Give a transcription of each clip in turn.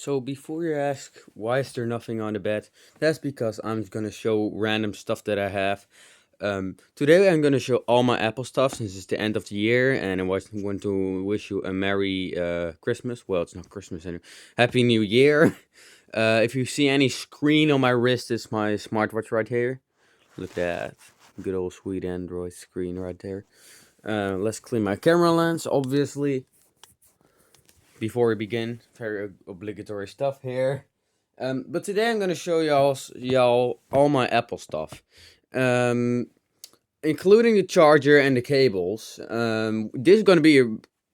So before you ask why is there nothing on the bed, that's because I'm gonna show random stuff that I have. Today I'm gonna show all my Apple stuff since it's the end of the year, and I want to wish you a Merry Christmas. Well, it's not Christmas anymore. Happy New Year. If you see any screen on my wrist, it's my smartwatch right here. Look at that, good old sweet Android screen right there. Let's clean my camera lens, obviously. Before we begin, very obligatory stuff here. But today I'm gonna show y'all all my Apple stuff, um, including the charger and the cables. This is gonna be a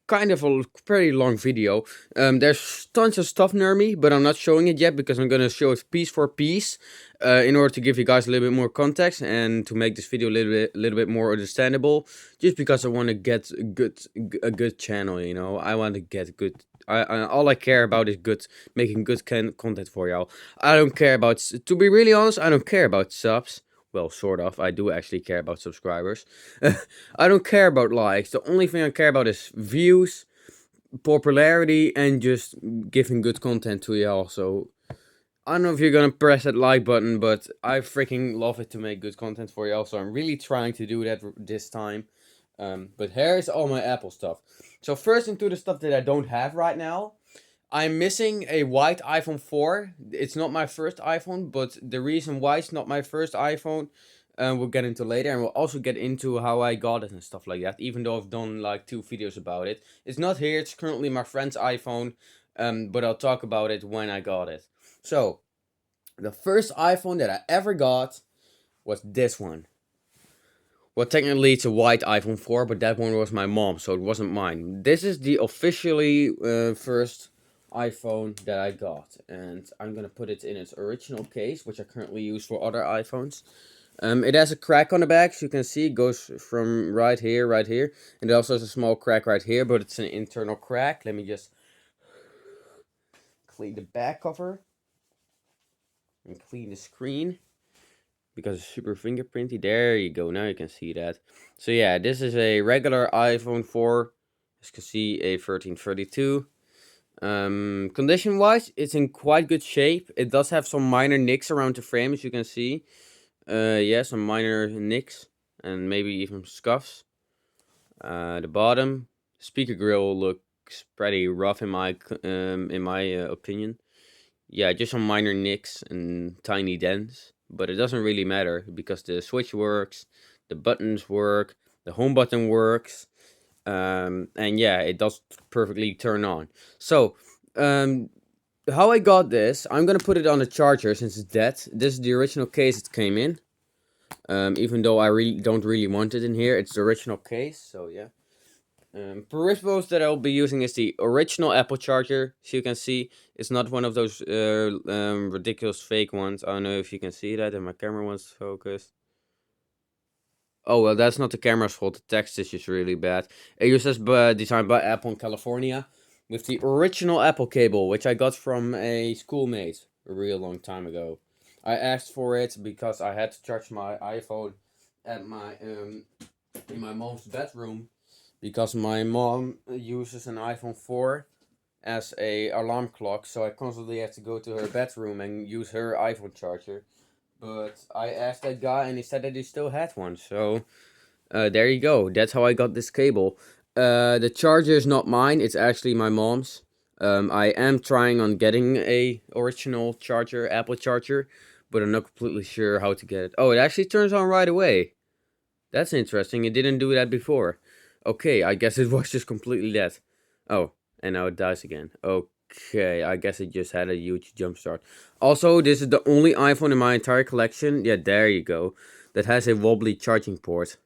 kind of a pretty long video. There's tons of stuff near me, but I'm not showing it yet because I'm gonna show it piece for piece, in order to give you guys a little bit more context and to make this video a little bit more understandable. Just because I want to get a good channel, you know. I want to get good. All I care about is making good content for y'all. I don't care about, to be really honest, I don't care about subs. Well, sort of. I do actually care about subscribers. I don't care about likes. The only thing I care about is views, popularity, and just giving good content to y'all. So I don't know if you're gonna press that like button, but I freaking love it to make good content for y'all. So I'm really trying to do that this time. But here's all my Apple stuff. So first into the stuff that I don't have right now. I'm missing a white iPhone 4. It's not my first iPhone, but the reason why it's not my first iPhone, we'll get into later, and we'll also get into how I got it and stuff like that. Even though I've done like 2 videos about it, it's not here. It's currently my friend's iPhone, but I'll talk about it when I got it. So the first iPhone that I ever got was this one. Well, technically it's a white iPhone 4, but that one was my mom's, so it wasn't mine. This is the officially first iPhone that I got, and I'm gonna put it in its original case, which I currently use for other iPhones. It has a crack on the back, so you can see it goes from right here, and it also has a small crack right here, but it's an internal crack. Let me just clean the back cover and clean the screen, because it's super fingerprinty. There you go, now you can see that. So yeah, this is a regular iPhone 4, as you can see, a 1332. Condition wise, it's in quite good shape. It does have some minor nicks around the frame, as you can see. Yeah, some minor nicks and maybe even scuffs. The bottom speaker grill looks pretty rough in my opinion. Yeah, just some minor nicks and tiny dents, but it doesn't really matter because the switch works, the buttons work, the home button works, and yeah, it does perfectly turn on. So, how I got this, I'm gonna put it on the charger since it's dead. This is the original case it came in. Even though I don't really want it in here, it's the original case. So yeah. Peripherals that I'll be using is the original Apple charger. As you can see, it's not one of those ridiculous fake ones. I don't know if you can see that, and my camera wants to focus. Oh, well, that's not the camera's fault. The text is just really bad. It uses designed by Apple in California with the original Apple cable, which I got from a schoolmate a real long time ago. I asked for it because I had to charge my iPhone at my in my mom's bedroom, because my mom uses an iPhone 4 as a alarm clock, so I constantly have to go to her bedroom and use her iPhone charger. But I asked that guy and he said that he still had one, so there you go. That's how I got this cable. The charger is not mine, it's actually my mom's. I am trying on getting a original charger, Apple charger, but I'm not completely sure how to get it. Oh, it actually turns on right away. That's interesting. It didn't do that before. Okay, I guess it was just completely dead. Oh, and now it dies again. Okay, I guess it just had a huge jump start. Also, this is the only iPhone in my entire collection, yeah, there you go, that has a wobbly charging port.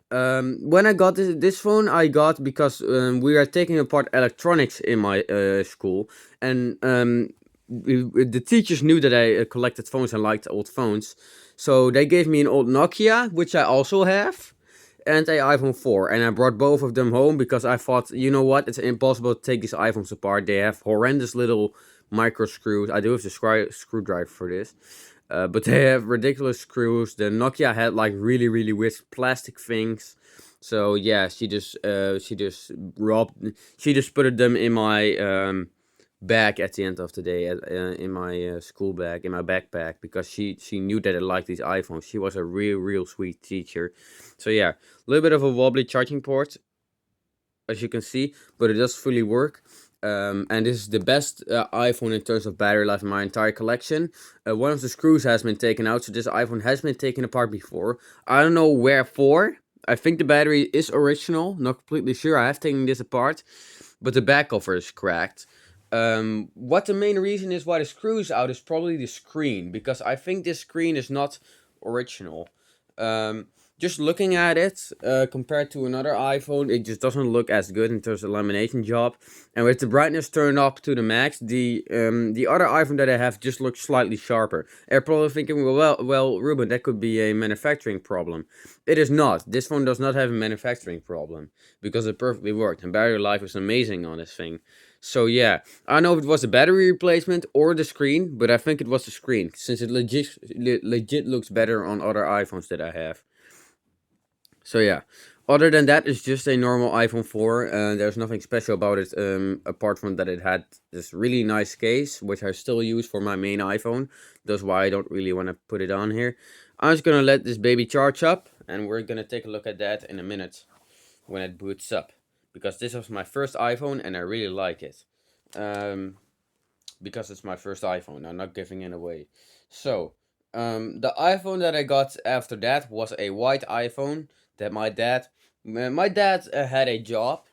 When I got this phone, I got because we are taking apart electronics in my school, and the teachers knew that I collected phones and liked old phones, so they gave me an old Nokia, which I also have, and a iPhone 4, and I brought both of them home because I thought, you know what, it's impossible to take these iPhones apart. They have horrendous little micro screws. I do have the screwdriver for this. But they have ridiculous screws. The Nokia had like really weird plastic things. So yeah, she just put them in my bag at the end of the day, in my school bag, in my backpack, because she knew that I liked these iPhones. She was a real sweet teacher. So yeah, a little bit of a wobbly charging port, as you can see, but it does fully work. And this is the best iPhone in terms of battery life in my entire collection. One of the screws has been taken out, so this iPhone has been taken apart before. I don't know where for. I think the battery is original, not completely sure. I have taken this apart, but the back cover is cracked. What the main reason is why the screw is out is probably the screen, because I think this screen is not original. Um, just looking at it, compared to another iPhone, it just doesn't look as good in terms of lamination job. And with the brightness turned up to the max, the other iPhone that I have just looks slightly sharper. You're probably thinking, well, Ruben, that could be a manufacturing problem. It is not. This phone does not have a manufacturing problem, because it perfectly worked, and battery life is amazing on this thing. So yeah, I don't know if it was a battery replacement or the screen, but I think it was the screen, since it legit looks better on other iPhones that I have. So yeah, other than that, it's just a normal iPhone 4. There's nothing special about it, apart from that it had this really nice case, which I still use for my main iPhone. That's why I don't really want to put it on here. I'm just gonna let this baby charge up, and we're gonna take a look at that in a minute when it boots up, because this was my first iPhone and I really like it. Um, because it's my first iPhone. I'm not giving it away. So, the iPhone that I got after that was a white iPhone that my dad had a job.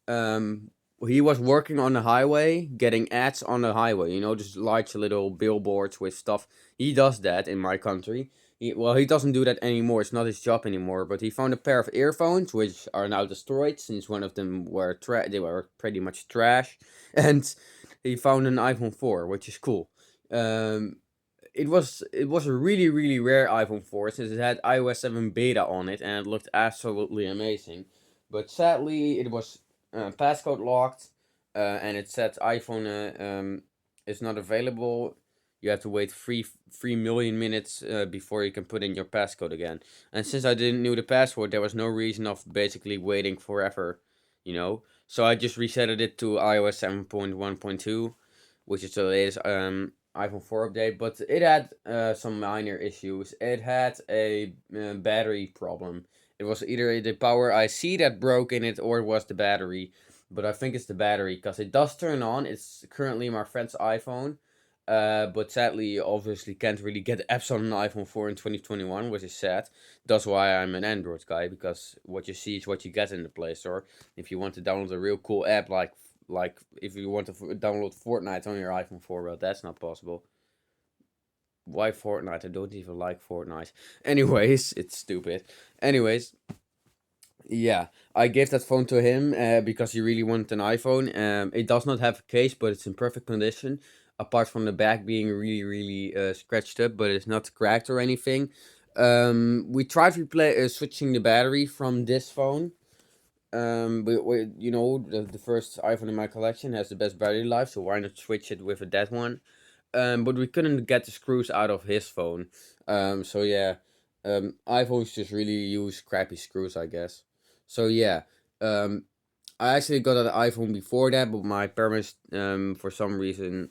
Um, he was working on the highway, getting ads on the highway. You know, just large little billboards with stuff. He does that in my country. He doesn't do that anymore. It's not his job anymore. But he found a pair of earphones, which are now destroyed since one of them they were pretty much trash, and he found an iPhone 4, which is cool. Um, it was a really rare iPhone 4, since it had iOS 7 beta on it, and it looked absolutely amazing. But sadly, it was passcode locked, and it said iPhone is not available. You have to wait 3 million minutes before you can put in your passcode again. And since I didn't know the password, there was no reason of basically waiting forever, you know. So I just reset it to iOS 7.1.2, which is the latest iPhone 4 update. But it had some minor issues. It had a battery problem. It was either the power IC that broke in it, or it was the battery. But I think it's the battery, because it does turn on. It's currently my friend's iPhone. But sadly, you obviously can't really get apps on an iPhone 4 in 2021, which is sad. That's why I'm an Android guy, because what you see is what you get in the Play Store. If you want to download a real cool app, like if you want to download Fortnite on your iPhone 4, well, that's not possible. Why Fortnite? I don't even like Fortnite. Anyways, it's stupid. Anyways, yeah, I gave that phone to him because he really wanted an iPhone. It does not have a case, but it's in perfect condition. Apart from the back being really scratched up, but it's not cracked or anything. We tried switching the battery from this phone. The first iPhone in my collection has the best battery life, so why not switch it with a dead one? But we couldn't get the screws out of his phone. So yeah, iPhones just really use crappy screws, I guess. So yeah, um, I actually got an iPhone before that, but my parents, for some reason,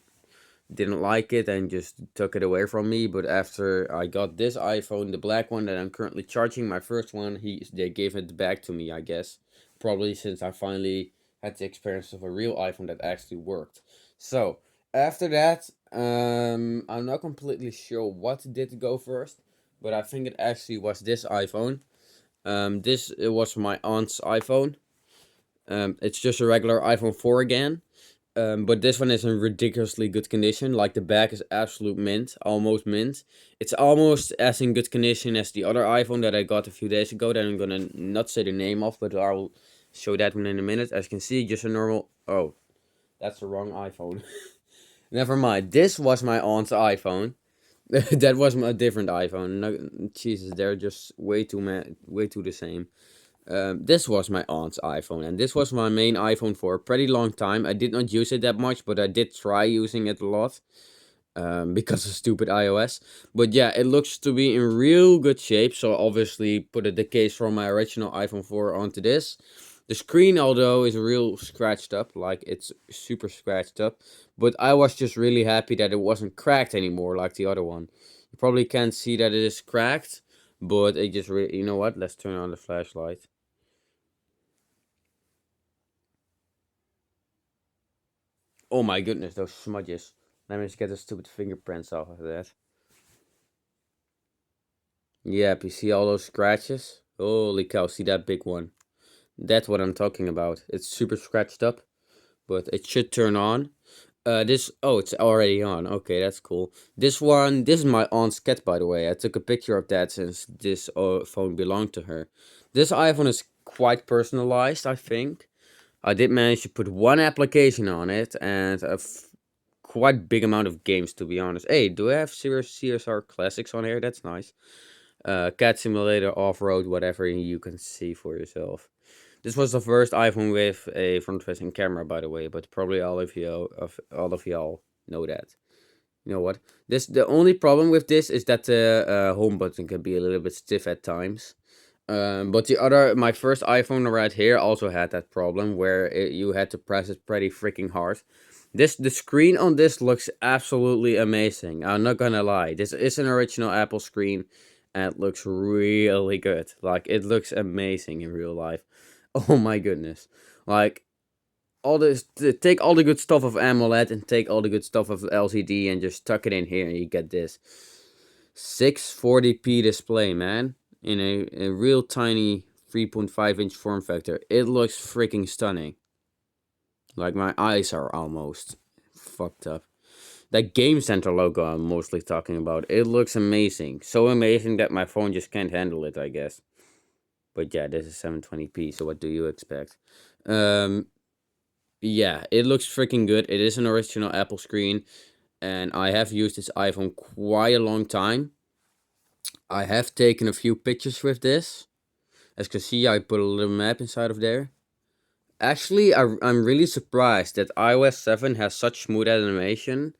didn't like it and just took it away from me. But after I got this iPhone, the black one that I'm currently charging, my first one, they gave it back to me, I guess. Probably since I finally had the experience of a real iPhone that actually worked. So after that, I'm not completely sure what did go first, but I think it actually was this iPhone. This it was my aunt's iPhone. It's just a regular iPhone 4 again. But this one is in ridiculously good condition. Like, the back is absolute mint, almost mint. It's almost as in good condition as the other iPhone that I got a few days ago, that I'm gonna not say the name of, but I'll show that one in a minute. As you can see, just a normal. Oh, that's the wrong iPhone. Never mind. This was my aunt's iPhone. That was a different iPhone. No, Jesus, they're just way too the same. This was my aunt's iPhone, and this was my main iPhone for a pretty long time. I did not use it that much, but I did try using it a lot, because of stupid iOS. But yeah, it looks to be in real good shape, so obviously put the case from my original iPhone 4 onto this. The screen, although, is real scratched up, like it's super scratched up. But I was just really happy that it wasn't cracked anymore like the other one. You probably can't see that it is cracked, but it just really, you know what? Let's turn on the flashlight. Oh my goodness, those smudges. Let me just get the stupid fingerprints off of that. Yep, you see all those scratches? Holy cow, see that big one? That's what I'm talking about. It's super scratched up, but it should turn on. Oh, it's already on. Okay, that's cool. This is my aunt's cat, by the way. I took a picture of that since this phone belonged to her. This iPhone is quite personalized, I think. I did manage to put one application on it and quite big amount of games, to be honest. Hey, do I have CSR Classics on here? That's nice. Cat Simulator, Off-Road, whatever you can see for yourself. This was the first iPhone with a front-facing camera, by the way, but probably all of y'all know that. You know what? The only problem with this is that the home button can be a little bit stiff at times. But my first iPhone right here also had that problem where you had to press it pretty freaking hard. The screen on this looks absolutely amazing. I'm not gonna lie. This is an original Apple screen, and it looks really good. Like it looks amazing in real life. Oh my goodness! Like take all the good stuff of AMOLED and take all the good stuff of LCD and just tuck it in here, and you get this 640p display, man, in a real tiny 3.5-inch form factor. It looks freaking stunning. Like my eyes are almost fucked up. That Game Center logo I'm mostly talking about, it looks amazing. So amazing that my phone just can't handle it, I guess. But yeah, this is 720p, so what do you expect? Um, yeah, it looks freaking good. It is an original Apple screen, and I have used this iPhone quite a long time. I have taken a few pictures with this. As you can see, I put a little map inside of there. Actually, I'm really surprised that iOS 7 has such smooth animation,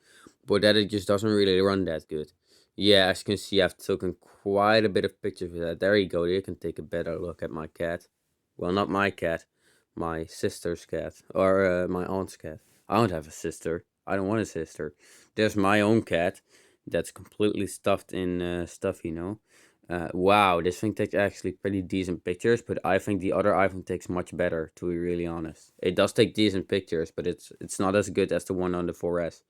but that it just doesn't really run that good. Yeah, as you can see, I've taken quite a bit of pictures with that. There you go, you can take a better look at my cat. Well, not my cat, my sister's cat, or my aunt's cat. I don't have a sister. I don't want a sister. There's my own cat that's completely stuffed in stuff, you know. Wow, this thing takes actually pretty decent pictures, but I think the other iPhone takes much better, to be really honest. It does take decent pictures, but it's not as good as the one on the 4S.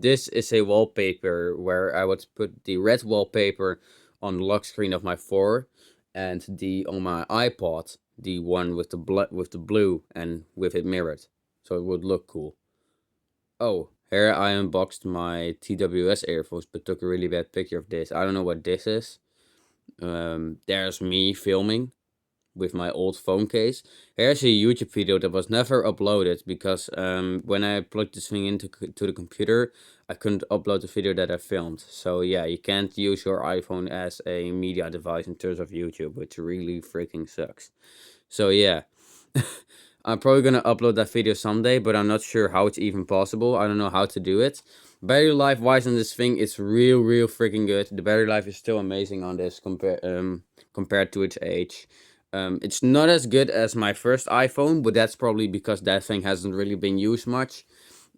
This is a wallpaper where I would put the red wallpaper on the lock screen of my 4, and the on my iPod, the one with the blue and with it mirrored, so it would look cool. Oh, here I unboxed my TWS earphones, but took a really bad picture of this. I don't know what this is. There's me filming with my old phone case. Here's a YouTube video that was never uploaded because when I plugged this thing into to the computer, I couldn't upload the video that I filmed. So yeah, you can't use your iPhone as a media device in terms of YouTube, which really freaking sucks. So yeah. I'm probably gonna upload that video someday, but I'm not sure how it's even possible. I don't know how to do it. Battery life wise on this thing, it's real freaking good. The battery life is still amazing on this compared to its age. It's not as good as my first iPhone, but that's probably because that thing hasn't really been used much.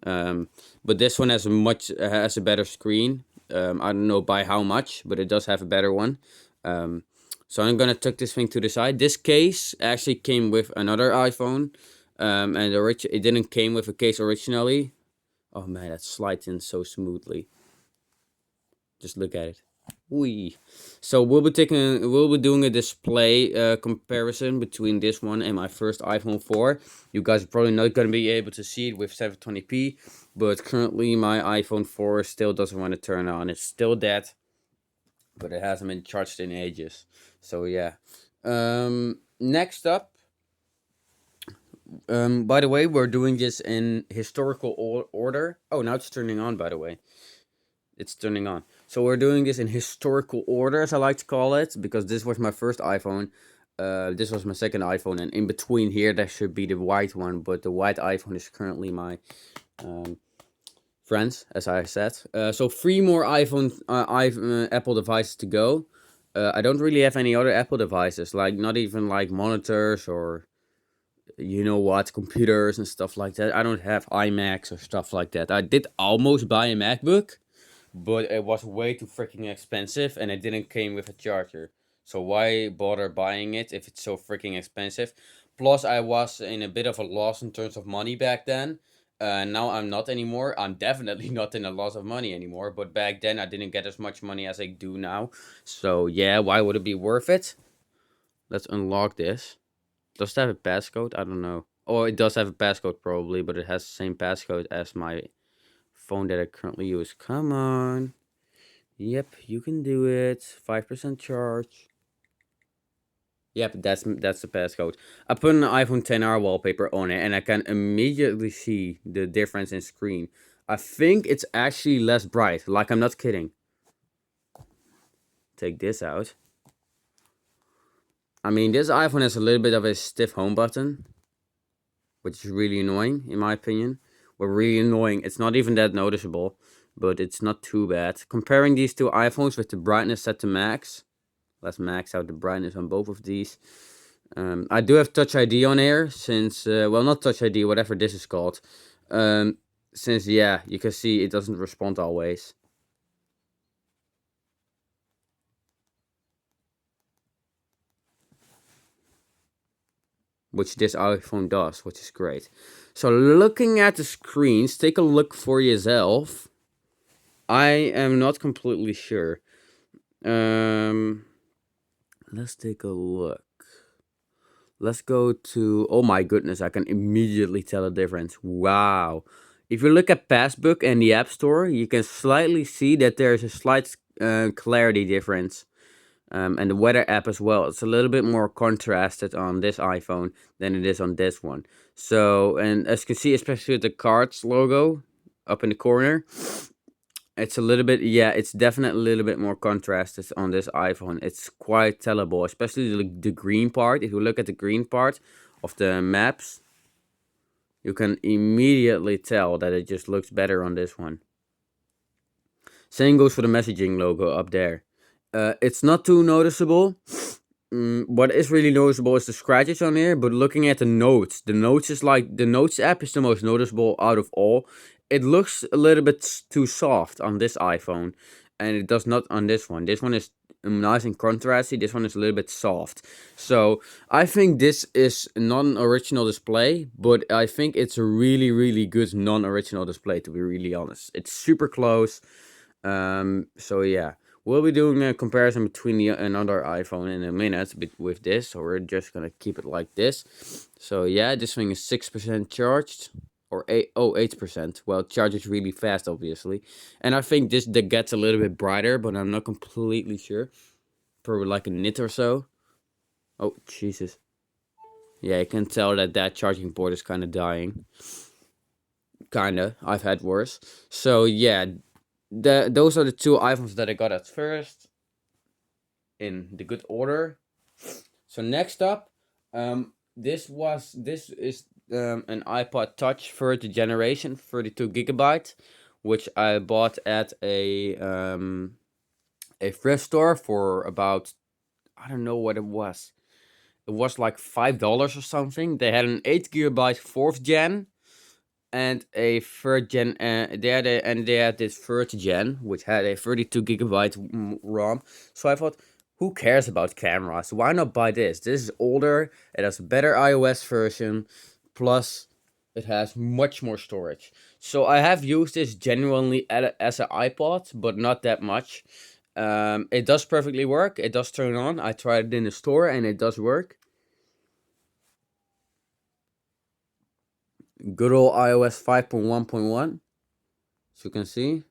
Um, but this one has a better screen. I don't know by how much, but it does have a better one. Um, so I'm gonna tuck this thing to the side. This case actually came with another iPhone, and it didn't came with a case originally. Oh man, that slides in so smoothly. Just look at it. Wee. So we'll be doing a display comparison between this one and my first iPhone 4. You guys are probably not gonna be able to see it with 720p, but currently my iPhone 4 still doesn't want to turn on. It's still dead, but it hasn't been charged in ages. So yeah. Next up, by the way, we're doing this in historical order. Oh, now it's turning on, by the way. It's turning on. So we're doing this in historical order, as I like to call it, because this was my first iPhone. This was my second iPhone, and in between here there should be the white one, but the white iPhone is currently my friends, as I said. So three more Apple devices to go. I don't really have any other Apple devices, like not even like monitors or you know what, computers and stuff like that. I don't have iMacs or stuff like that. I did almost buy a MacBook, but it was way too freaking expensive and it didn't came with a charger. So why bother buying it if it's so freaking expensive? Plus, I was in a bit of a loss in terms of money back then. Now I'm not anymore. I'm definitely not in a loss of money anymore. But back then I didn't get as much money as I do now. So yeah, why would it be worth it? Let's unlock this. Does it have a passcode? I don't know. Oh, it does have a passcode probably, but it has the same passcode as my phone that I currently use. Come on. Yep, you can do it. 5% charge. Yep, that's the passcode. I put an iPhone 10R wallpaper on it and I can immediately see the difference in screen. I think it's actually less bright. Like, I'm not kidding. Take this out. I mean, this iPhone has a little bit of a stiff home button, which is really annoying in my opinion. Well, really annoying. It's not even that noticeable, but it's not too bad. Comparing these two iPhones with the brightness set to max, let's max out the brightness on both of these. I do have Touch ID on here since, well, not Touch ID, whatever this is called. Um, since, yeah, you can see it doesn't respond always. Which this iPhone does, which is great. So looking at the screens, take a look for yourself. I am not completely sure. Um, let's take a look. Let's go to, oh my goodness, I can immediately tell a difference. Wow. If you look at Passbook and the App Store, you can slightly see that there's a slight clarity difference. And the weather app as well. It's a little bit more contrasted on this iPhone than it is on this one. So, and as you can see, especially with the cards logo up in the corner, it's a little bit, yeah, it's definitely a little bit more contrasted on this iPhone. It's quite tellable, especially the green part. If you look at the green part of the maps, you can immediately tell that it just looks better on this one. Same goes for the messaging logo up there. It's not too noticeable. What is really noticeable is the scratches on here, but looking at the notes is like, the notes app is the most noticeable out of all. It looks a little bit too soft on this iPhone, and it does not on this one. This one is nice and contrasty. This one is a little bit soft. So I think this is non-original display, but I think it's a really, really good non-original display, to be really honest. It's super close. So yeah. We'll be doing a comparison between another iPhone in a minute with this, so we're just gonna keep it like this. So yeah, this thing is 6% charged, or 8%. Well, it charges really fast, obviously, and I think that gets a little bit brighter, but I'm not completely sure. Probably like a nit or so. Oh Jesus! Yeah, you can tell that charging port is kind of dying. Kinda, I've had worse. So yeah, those are the two iPhones that I got at first, in the good order. So next up, this is an iPod Touch third generation, 32 GB, which I bought at a thrift store for about, I don't know what it was. It was like $5 or something. They had an 8 GB fourth gen and a third gen. They had this third gen, which had a 32 GB ROM. So I thought, who cares about cameras? Why not buy this? This is older. It has a better iOS version. Plus, it has much more storage. So I have used this genuinely as an iPod, but not that much. It does perfectly work. It does turn on. I tried it in the store and it does work. Good old iOS 5.1.1. As you can see,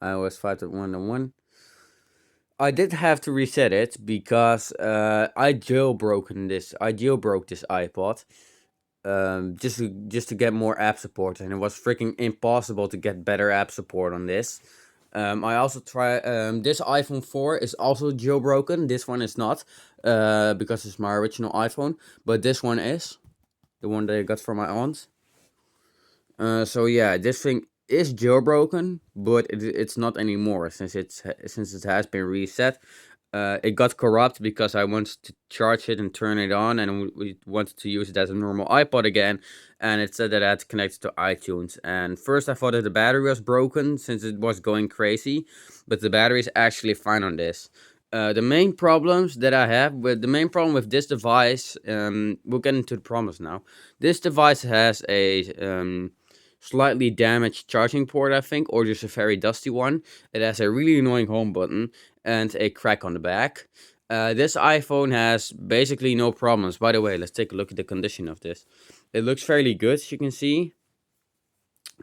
iOS 5.1.1. I did have to reset it because I jailbroke this iPod, just to get more app support, and it was freaking impossible to get better app support on this. I also try this iPhone 4 is also jailbroken. This one is not, because it's my original iPhone, but this one is the one that I got from my aunt. So yeah, this thing is jailbroken, but it's not anymore since it has been reset. It got corrupt because I wanted to charge it and turn it on, and we wanted to use it as a normal iPod again. And it said that I had to connect it to iTunes. And first, I thought that the battery was broken since it was going crazy, but the battery is actually fine on this. The main problems that I have with the main problem with this device, we'll get into the problems now. This device has a slightly damaged charging port, I think, or just a very dusty one. It has a really annoying home button and a crack on the back. This iPhone has basically no problems. By the way, let's take a look at the condition of this. It looks fairly good, as you can see.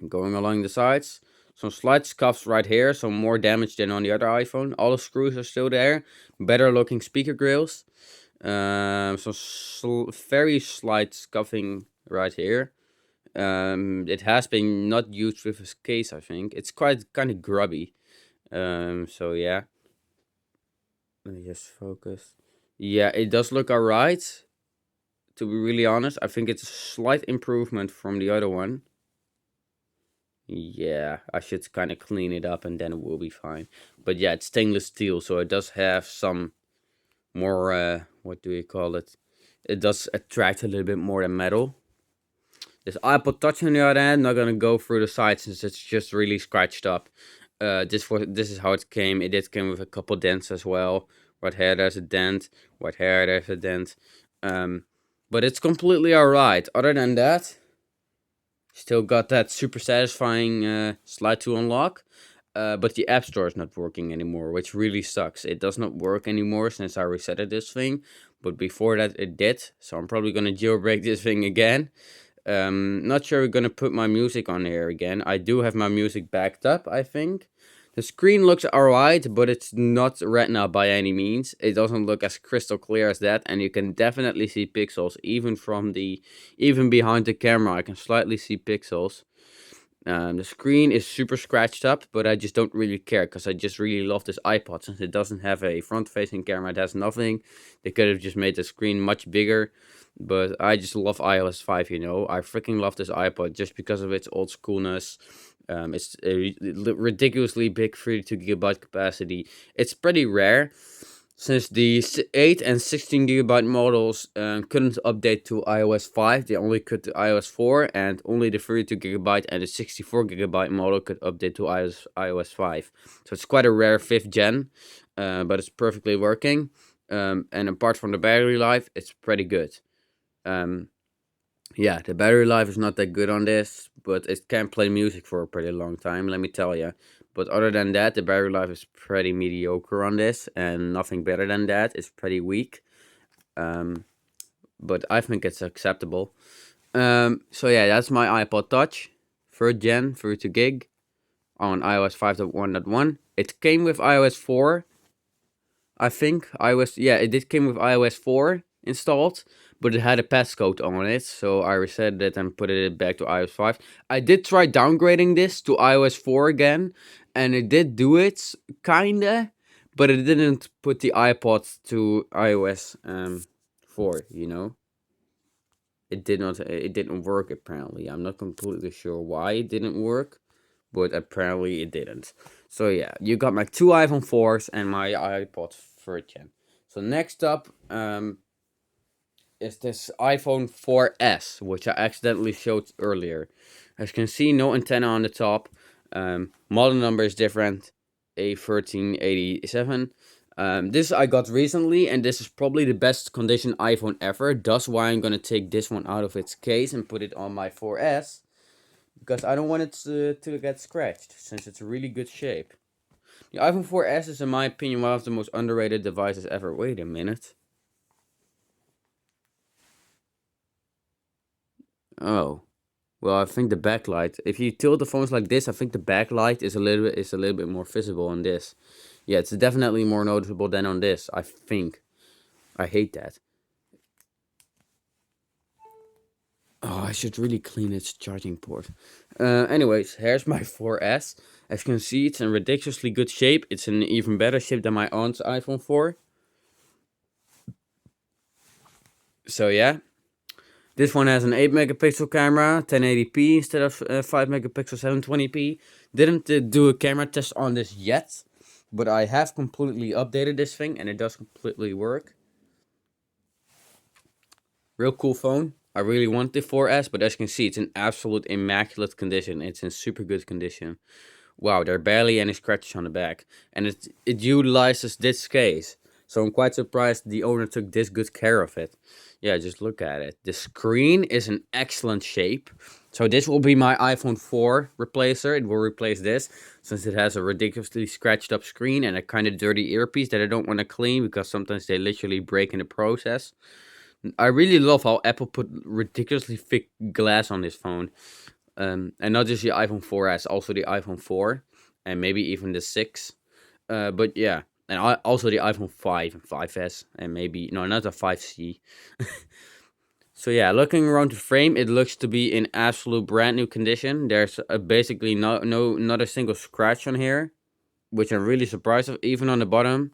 Going along the sides. Some slight scuffs right here, some more damage than on the other iPhone. All the screws are still there. Better looking speaker grills. Some very slight scuffing right here. It has been not used with a case, I think. It's quite kind of grubby. So yeah. Let me just focus. Yeah, it does look alright. To be really honest, I think it's a slight improvement from the other one. Yeah, I should kind of clean it up and then it will be fine. But yeah, it's stainless steel, so it does have some more, what do you call it? It does attract a little bit more than metal. This iPod Touch on the other hand, not gonna go through the sides since it's just really scratched up. This is how it came. It did come with a couple dents as well. Right here there's a dent. Right here there's a dent. But it's completely alright. Other than that, still got that super satisfying slide to unlock. But the App Store is not working anymore, which really sucks. It does not work anymore since I resetted this thing. But before that it did. So I'm probably gonna jailbreak this thing again. Not sure we're gonna put my music on here again. I do have my music backed up, I think. The screen looks alright, but it's not retina by any means. It doesn't look as crystal clear as that, and you can definitely see pixels even behind the camera. I can slightly see pixels. The screen is super scratched up, but I just don't really care because I just really love this iPod since it doesn't have a front-facing camera. It has nothing. They could have just made the screen much bigger, but I just love iOS 5, you know. I freaking love this iPod just because of its old schoolness. It's a ridiculously big 32GB capacity. It's pretty rare since the 8 and 16GB models couldn't update to iOS 5. They only could to iOS 4, and only the 32GB and the 64GB model could update to iOS 5. So it's quite a rare 5th gen, but it's perfectly working. And apart from the battery life, it's pretty good. Yeah, the battery life is not that good on this, but it can play music for a pretty long time, let me tell you. But other than that, the battery life is pretty mediocre on this, and nothing better than that. It's pretty weak. But I think it's acceptable. So yeah, that's my iPod Touch, 3rd gen, 32 gig, on iOS 5.1.1. It came with iOS 4, I think. It did came with iOS 4 installed, but it had a passcode on it, so I reset it and put it back to iOS 5. I did try downgrading this to iOS 4 again, and it did do it, kinda, but it didn't put the iPod to iOS 4, you know? It didn't work apparently. I'm not completely sure why it didn't work, but apparently it didn't. So yeah, you got my 2 iPhone 4s and my iPod 3rd gen. So next up, is this iPhone 4S, which I accidentally showed earlier. As you can see, no antenna on the top. Model number is different, A1387. This I got recently, and this is probably the best condition iPhone ever. That's why I'm gonna take this one out of its case and put it on my 4S, because I don't want it to get scratched, since it's a really good shape. The iPhone 4S is, in my opinion, one of the most underrated devices ever. Wait a minute. Oh, well, I think the backlight. If you tilt the phones like this, I think the backlight is a little bit more visible on this. Yeah, it's definitely more noticeable than on this, I think. I hate that. Oh, I should really clean its charging port. Anyways, here's my 4S. As you can see, it's in ridiculously good shape. It's in even better shape than my aunt's iPhone 4. So yeah. This one has an 8 megapixel camera, 1080p instead of 5 megapixel 720p. Didn't do a camera test on this yet. but I have completely updated this thing and it does completely work. Real cool phone. I really want the 4S, but as you can see, it's in absolute immaculate condition. It's in super good condition. Wow, there are barely any scratches on the back, and it utilizes this case. So I'm quite surprised the owner took this good care of it. Yeah, just look at it. The screen is in excellent shape. So this will be my iPhone 4 replacer. It will replace this since it has a ridiculously scratched up screen and a kind of dirty earpiece that I don't want to clean because sometimes they literally break in the process. I really love how Apple put ridiculously thick glass on this phone. And not just the iPhone 4S, also the iPhone 4 and maybe even the 6. But yeah, and also the iPhone 5 and 5S and maybe no, not the 5C. So yeah, looking around the frame, it looks to be in absolute brand new condition. There's basically not a single scratch on here, which I'm really surprised of. Even on the bottom,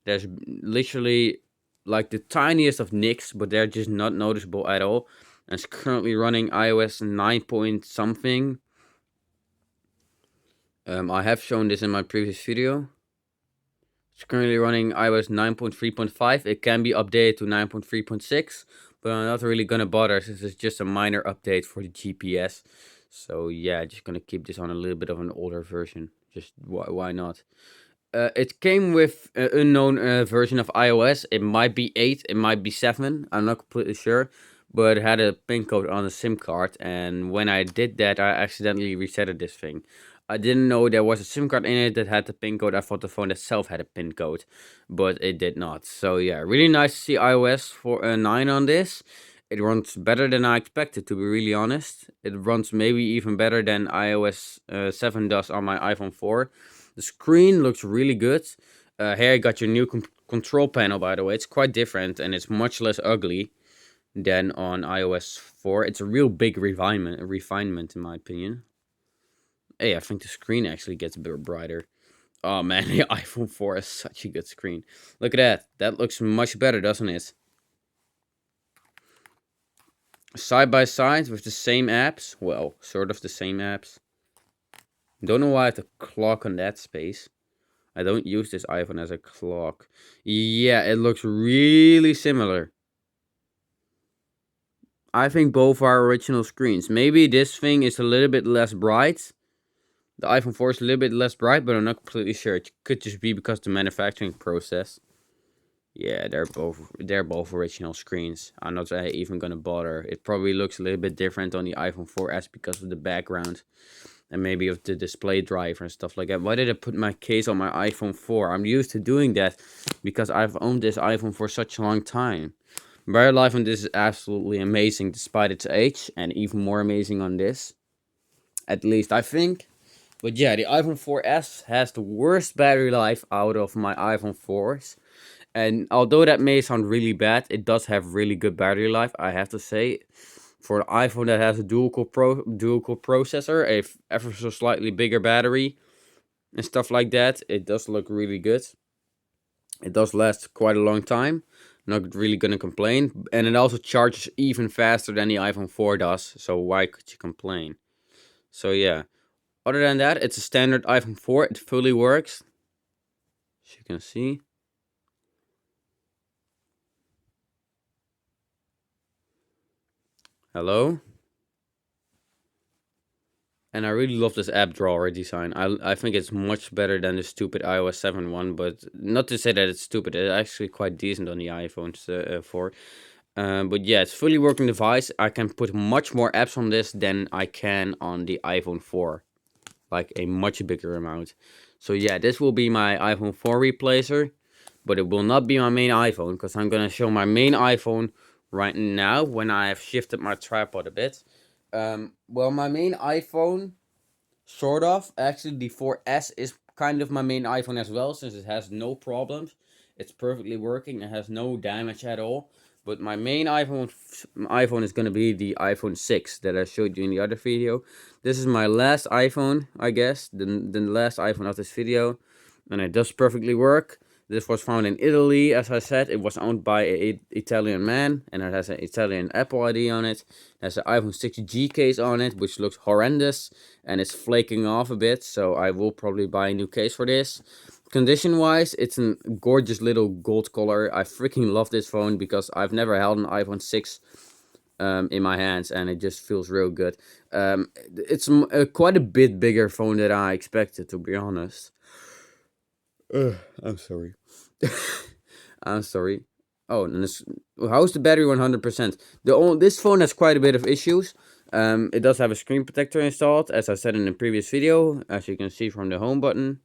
there's literally like the tiniest of nicks, but they're just not noticeable at all. And it's currently running iOS 9 point something. I have shown this in my previous video. It's currently running iOS 9.3.5. It can be updated to 9.3.6, but I'm not really gonna bother since it's just a minor update for the GPS. So yeah, just gonna keep this on a little bit of an older version. Just why not? It came with an unknown version of iOS. It might be 8, it might be 7. I'm not completely sure. But it had a PIN code on the SIM card. And when I did that, I accidentally resetted this thing. I didn't know there was a SIM card in it that had the PIN code. I thought the phone itself had a PIN code. But it did not. So yeah, really nice to see iOS 9 on this. It runs better than I expected, to be really honest. It runs maybe even better than iOS 7 does on my iPhone 4. The screen looks really good. Here you got your new control panel, by the way. It's quite different and it's much less ugly than on iOS 4. It's a real big refinement in my opinion. Hey, I think the screen actually gets a bit brighter. Oh man, the iPhone 4 is such a good screen. Look at that. That looks much better, doesn't it? Side by side with the same apps. Well, sort of the same apps. Don't know why I have to clock on that space. I don't use this iPhone as a clock. Yeah, it looks really similar. I think both are original screens. Maybe this thing is a little bit less bright. The iPhone 4 is a little bit less bright, but I'm not completely sure. It could just be because of the manufacturing process. Yeah, they're both original screens. I'm not even gonna bother. It probably looks a little bit different on the iPhone 4S because of the background. And maybe of the display driver and stuff like that. Why did I put my case on my iPhone 4? I'm used to doing that because I've owned this iPhone for such a long time. Battery life on this is absolutely amazing despite its age, and even more amazing on this. At least I think. But yeah, the iPhone 4S has the worst battery life out of my iPhone 4s. And although that may sound really bad, it does have really good battery life, I have to say. For an iPhone that has a dual-core processor, a ever so slightly bigger battery, and stuff like that, it does look really good. It does last quite a long time. Not really gonna complain. And it also charges even faster than the iPhone 4 does, so why could you complain? So yeah. Other than that, it's a standard iPhone 4. It fully works. As you can see. Hello? And I really love this app drawer design. I think it's much better than the stupid iOS 7 one, but not to say that it's stupid. It's actually quite decent on the iPhone 4. But yeah, it's fully working device. I can put much more apps on this than I can on the iPhone 4. Like a much bigger amount. So yeah, this will be my iPhone 4 replacer. But it will not be my main iPhone, because I'm going to show my main iPhone right now when I have shifted my tripod a bit. Well, my main iPhone, sort of. Actually, the 4S is kind of my main iPhone as well, since it has no problems. It's perfectly working. It has no damage at all. But my main iPhone is going to be the iPhone 6 that I showed you in the other video. This is my last iPhone, I guess. The last iPhone of this video. And it does perfectly work. This was found in Italy, as I said. It was owned by an Italian man, and it has an Italian Apple ID on it. It has an iPhone 6G case on it, which looks horrendous, and it's flaking off a bit, so I will probably buy a new case for this. Condition wise, it's a gorgeous little gold color. I freaking love this phone because I've never held an iPhone 6 in my hands, and it just feels real good. It's quite a bit bigger phone than I expected, to be honest. I'm sorry. I'm sorry. Oh, and how's the battery 100%? This phone has quite a bit of issues. It does have a screen protector installed, as I said in the previous video, as you can see from the home button.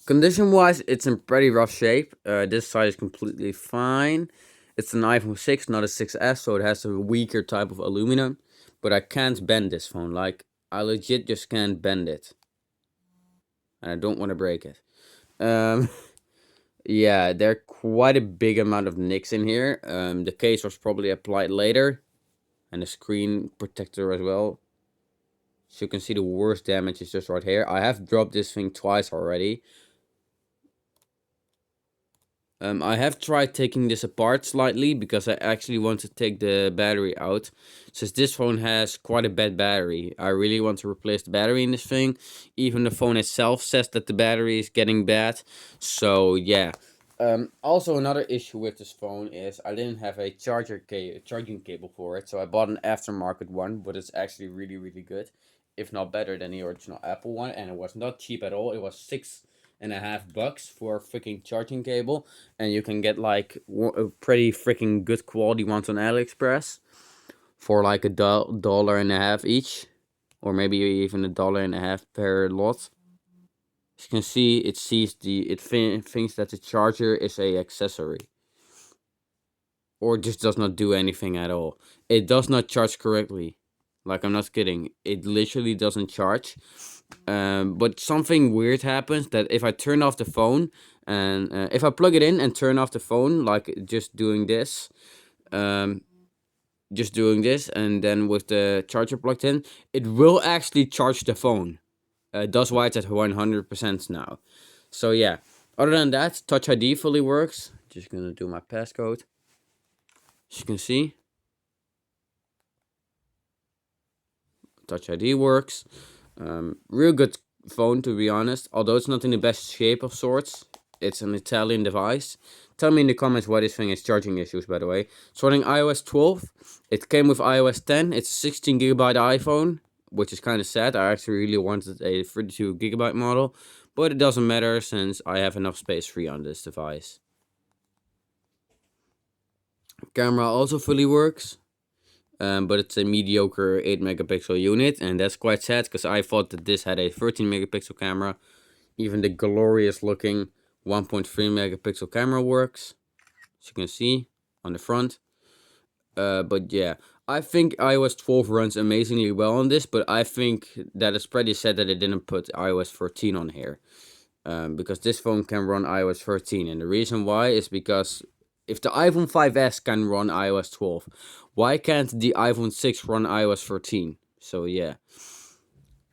Condition wise, it's in pretty rough shape. This side is completely fine. It's an iPhone 6, not a 6S, so it has a weaker type of aluminum. But I can't bend this phone. Like, I legit just can't bend it. And I don't want to break it. Um, yeah, there are quite a big amount of nicks in here. The case was probably applied later. And the screen protector as well. So you can see the worst damage is just right here. I have dropped this thing twice already. I have tried taking this apart slightly because I actually want to take the battery out. Since this phone has quite a bad battery, I really want to replace the battery in this thing. Even the phone itself says that the battery is getting bad. So yeah. Also another issue with this phone is I didn't have a charging cable for it. So I bought an aftermarket one, but it's actually really good. If not better than the original Apple one. And it was not cheap at all. It was $6.50 for a freaking charging cable, and you can get like a pretty freaking good quality ones on AliExpress for like $1.50 each, or maybe even $1.50 per lot. As you can see, thinks that the charger is a accessory, or just does not do anything at all. It does not charge correctly. Like, I'm not kidding. It literally doesn't charge. But something weird happens that if I turn off the phone and if I plug it in and turn off the phone, like um, just doing this, and then with the charger plugged in, it will actually charge the phone. That's why it's at 100% now. So yeah, other than that, Touch ID fully works. Just gonna do my passcode. As you can see, Touch ID works. Real good phone, to be honest. Although it's not in the best shape of sorts. It's an Italian device. Tell me in the comments why this thing has charging issues, by the way. It's running iOS 12. It came with iOS 10. It's a 16GB iPhone, which is kind of sad. I actually really wanted a 32GB model. But it doesn't matter since I have enough space free on this device. Camera also fully works. But it's a mediocre 8 megapixel unit, and that's quite sad because I thought that this had a 13 megapixel camera. Even the glorious looking 1.3 megapixel camera works, as you can see on the front. But yeah, I think iOS 12 runs amazingly well on this, but I think that it's pretty sad that it didn't put iOS 13 on here. Because this phone can run iOS 13, and the reason why is because if the iPhone 5S can run iOS 12, why can't the iPhone 6 run iOS 13? So yeah,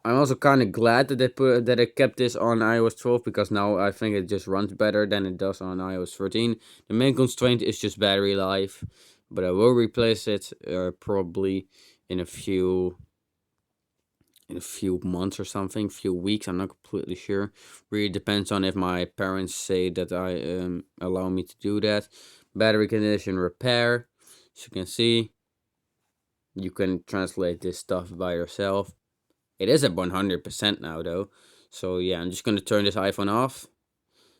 I'm also kind of glad that they kept this on iOS 12, because now I think it just runs better than it does on iOS 13. The main constraint is just battery life, but I will replace it probably in a few months or something, few weeks. I'm not completely sure. Really depends on if my parents say that I allow me to do that. Battery condition repair. As you can see, you can translate this stuff by yourself. It is at 100% now though. So yeah, I'm just gonna turn this iPhone off.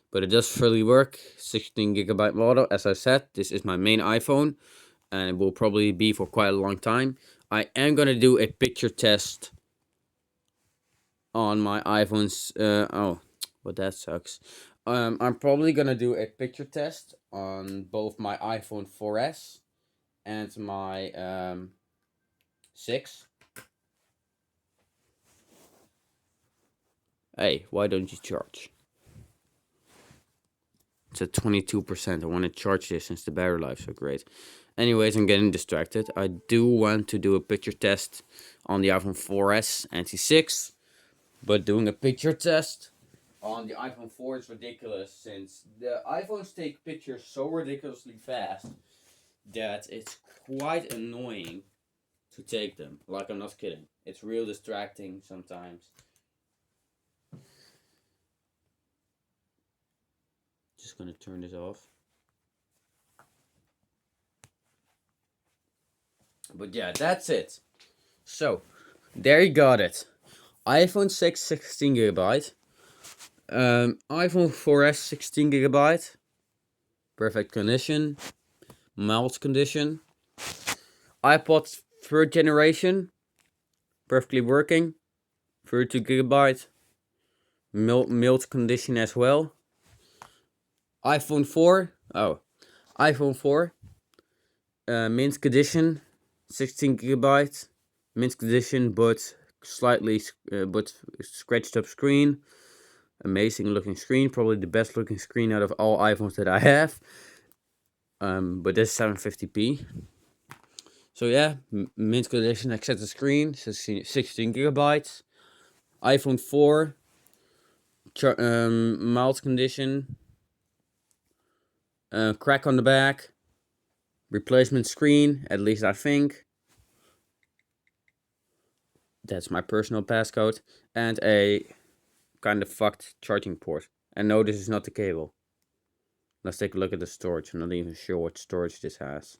But it does fully work. 16GB model. As I said, this is my main iPhone, and it will probably be for quite a long time. I am gonna do a picture test on my iPhones. Oh, but that sucks. I'm probably gonna do a picture test on both my iPhone 4S and my 6. Hey, why don't you charge? It's at 22%. I want to charge this since the battery life is so great. Anyways, I'm getting distracted. I do want to do a picture test on the iPhone 4S and T6, but doing a picture test on the iPhone 4 is ridiculous, since the iPhones take pictures so ridiculously fast that it's quite annoying to take them. Like, I'm not kidding. It's real distracting sometimes. Just gonna turn this off. But yeah, that's it. So, there you got it. iPhone 6, 16GB. iPhone 4S, 16GB. Perfect condition. Mild condition. iPod 3rd generation. Perfectly working. 32GB. Mild condition as well. iPhone 4. Oh, iPhone 4. Mint condition. 16GB. Mint condition, but slightly but scratched up screen. Amazing looking screen, probably the best looking screen out of all iPhones that I have. But this is 750p. So yeah, mint condition, except the screen, 16GB. iPhone 4, mild condition. Crack on the back. Replacement screen, at least I think. That's my personal passcode. And a kind of fucked charging port. And no, this is not the cable. Let's take a look at the storage. I'm not even sure what storage this has.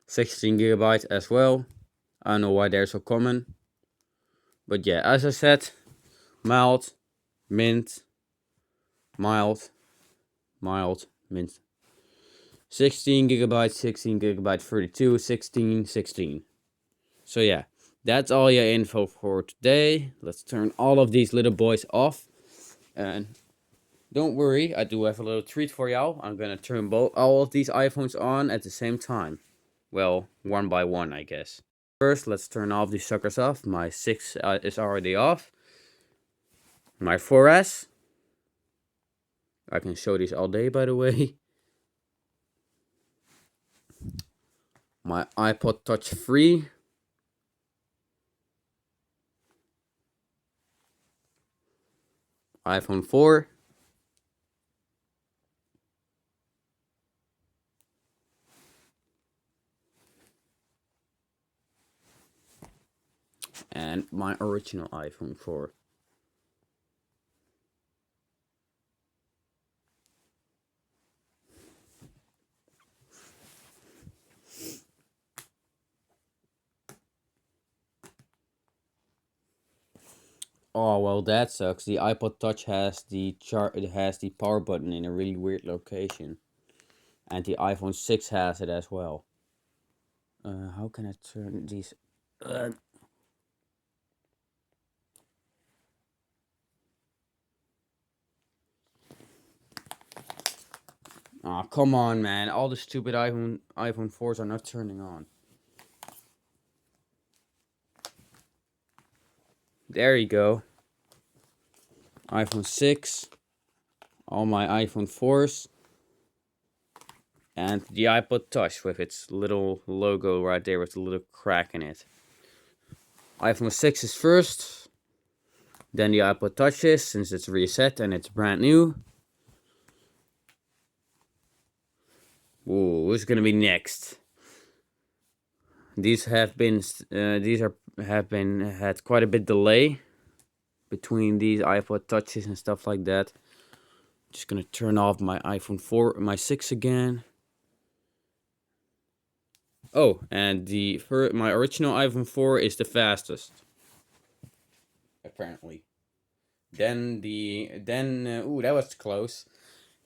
16GB as well. I don't know why they're so common. But yeah, as I said, mild, mint, mild, mint. 16GB, 16GB, 32, 16, 16. So yeah, that's all your info for today. Let's turn all of these little boys off. And don't worry, I do have a little treat for y'all. I'm gonna turn all of these iPhones on at the same time. Well, one by one, I guess. First, let's turn all of these suckers off. My 6 is already off. My 4S. I can show these all day, by the way. My iPod Touch 3. iPhone 4. And my original iPhone 4. Oh well, that sucks. The iPod Touch has the power button in a really weird location, and the iPhone 6 has it as well. How can I turn these? Oh, come on, man! All the stupid iPhone 4s are not turning on. There you go. iPhone 6, all my iPhone 4s, and the iPod Touch with its little logo right there with a little crack in it. iPhone 6 is first, then the iPod Touch is, since it's reset and it's brand new. Ooh, who's gonna be next? These have been had quite a bit delay between these iPod Touches and stuff like that. Just gonna turn off my iPhone 4, my 6 again. Oh, and my original iPhone 4 is the fastest, apparently. Then ooh, that was close.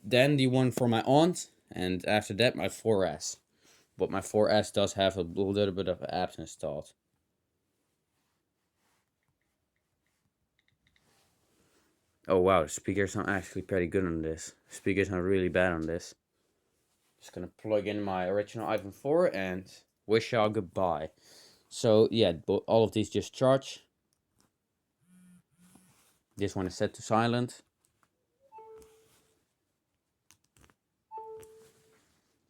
Then the one for my aunt, and after that my 4S. But my 4S does have a little bit of apps installed. Oh wow, the speakers are actually pretty good on this. Speakers are really bad on this. Just gonna plug in my original iPhone 4 and wish y'all goodbye. So yeah, all of these just charge. This one is set to silent.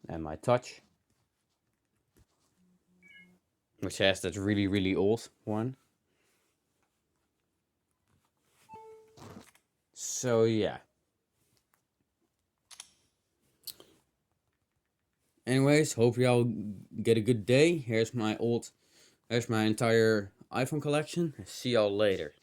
And my touch, which has that really old one. So yeah. Anyways, hope y'all get a good day. Here's my entire iPhone collection. See y'all later.